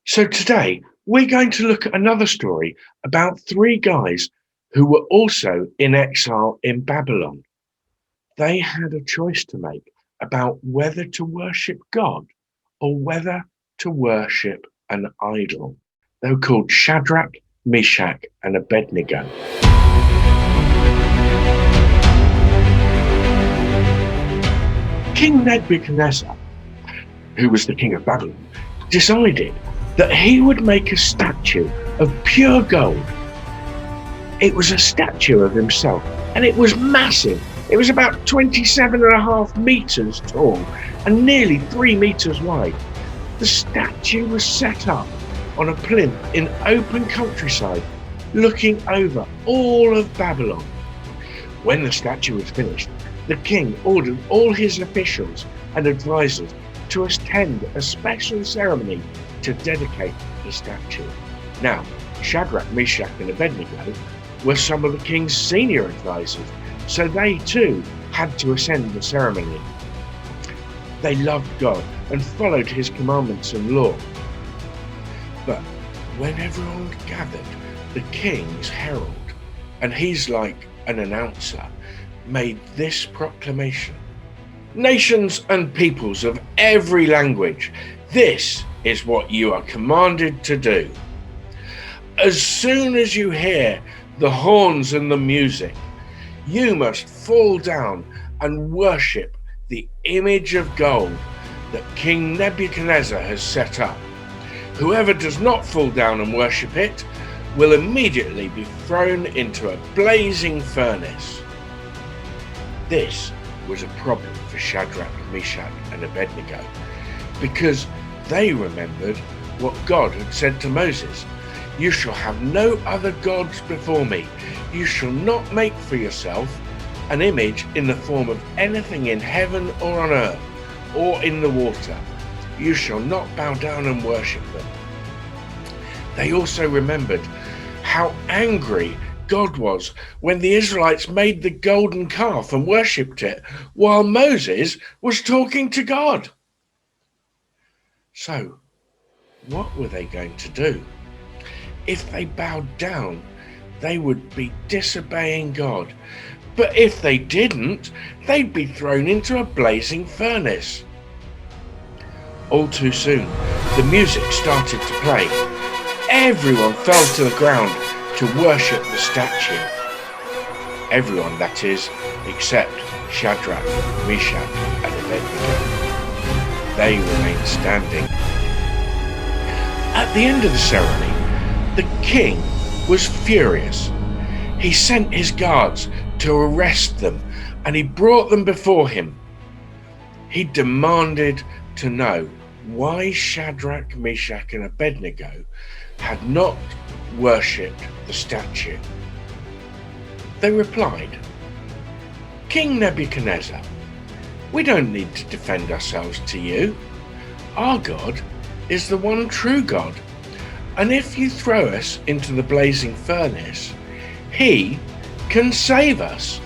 So today we're going to look at another story about three guys who were also in exile in Babylon. They had a choice to make about whether to worship God or whether to worship an idol. They were called Shadrach, Meshach, and Abednego. King Nebuchadnezzar, who was the king of Babylon, decided that he would make a statue of pure gold. It was a statue of himself, and it was massive. It was about 27.5 meters tall and nearly 3 meters wide. The statue was set up on a plinth in open countryside, looking over all of Babylon. When the statue was finished, the king ordered all his officials and advisors to attend a special ceremony to dedicate the statue. Now, Shadrach, Meshach, and Abednego were some of the king's senior advisors, so they too had to attend the ceremony. They loved God and followed his commandments and law. But when everyone gathered, the king's herald, and he's like an announcer, made this proclamation: "Nations and peoples of every language, this is what you are commanded to do. As soon as you hear the horns and the music, you must fall down and worship the image of gold that King Nebuchadnezzar has set up. Whoever does not fall down and worship it will immediately be thrown into a blazing furnace." This was a problem for Shadrach, Meshach, and Abednego, because they remembered what God had said to Moses: "You shall have no other gods before me. You shall not make for yourself an image in the form of anything in heaven or on earth or in the water. You shall not bow down and worship them." They also remembered how angry God was when the Israelites made the golden calf and worshipped it while Moses was talking to God. So, what were they going to do? If they bowed down, they would be disobeying God. But if they didn't, they'd be thrown into a blazing furnace. All too soon, the music started to play. Everyone fell to the ground to worship the statue. Everyone, that is, except Shadrach, Meshach, and Abednego. They remained standing. At the end of the ceremony, the king was furious. He sent his guards to arrest them, and he brought them before him. He demanded to know why Shadrach, Meshach, and Abednego had not worshipped the statue. They replied, "King Nebuchadnezzar, we don't need to defend ourselves to you. Our God is the one true God, and if you throw us into the blazing furnace, he can save us.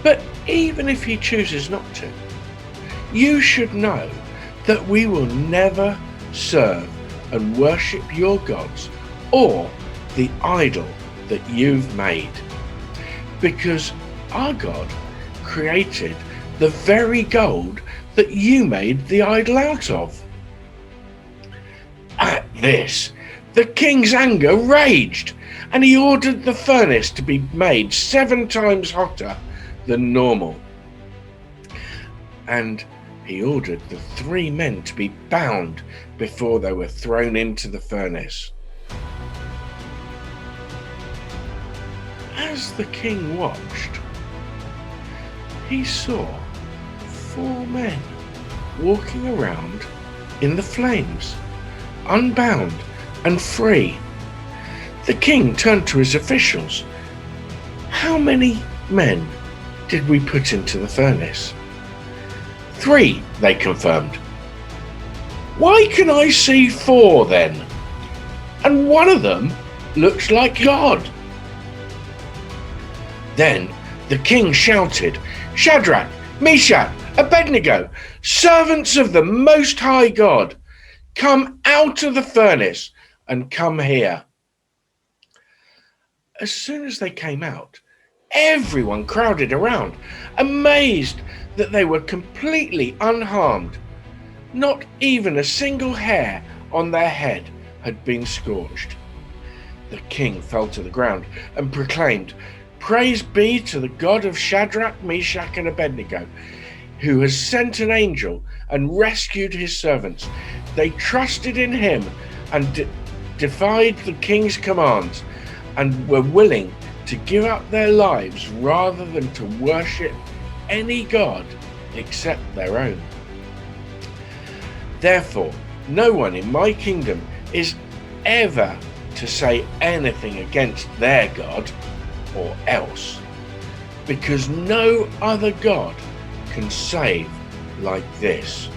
But even if he chooses not to, you should know that we will never serve and worship your gods or the idol that you've made, because our God created the very gold that you made the idol out of." At this, the king's anger raged, and he ordered the furnace to be made 7 times hotter than normal. And he ordered the 3 men to be bound before they were thrown into the furnace. As the king watched, he saw 4 men walking around in the flames, unbound and free. The king turned to his officials. "How many men did we put into the furnace?" "3, they confirmed. "Why can I see 4 then? And one of them looks like God." Then the king shouted, "Shadrach, Meshach, Abednego, servants of the Most High God, Come out of the furnace and come here." As soon as they came out, everyone crowded around, amazed that they were completely unharmed. Not even a single hair on their head had been scorched. The king fell to the ground and proclaimed, "Praise be to the God of Shadrach, Meshach, and Abednego, who has sent an angel and rescued his servants. They trusted in him and defied the king's commands and were willing to give up their lives rather than to worship any god except their own. Therefore, no one in my kingdom is ever to say anything against their God or else, because no other God can save like this."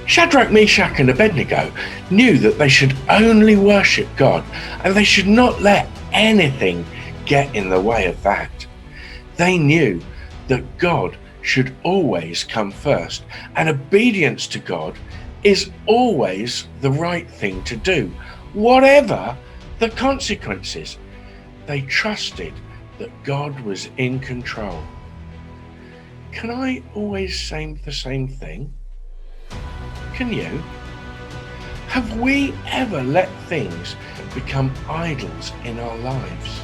Shadrach, Meshach, and Abednego knew that they should only worship God, and they should not let anything get in the way of that. They knew that God should always come first, and obedience to God is always the right thing to do, whatever the consequences. They trusted that God was in control. Can I always say the same thing? Can you? Have we ever let things become idols in our lives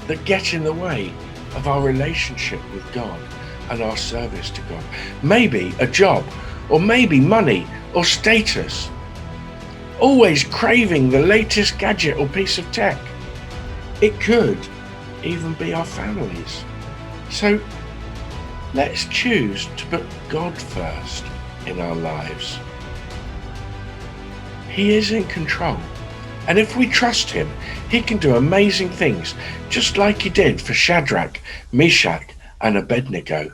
that get in the way of our relationship with God and our service to God? Maybe a job, or maybe money or status. Always craving the latest gadget or piece of tech. It could even be our families. So let's choose to put God first in our lives. He is in control, and if we trust him, he can do amazing things, just like he did for Shadrach, Meshach, and Abednego.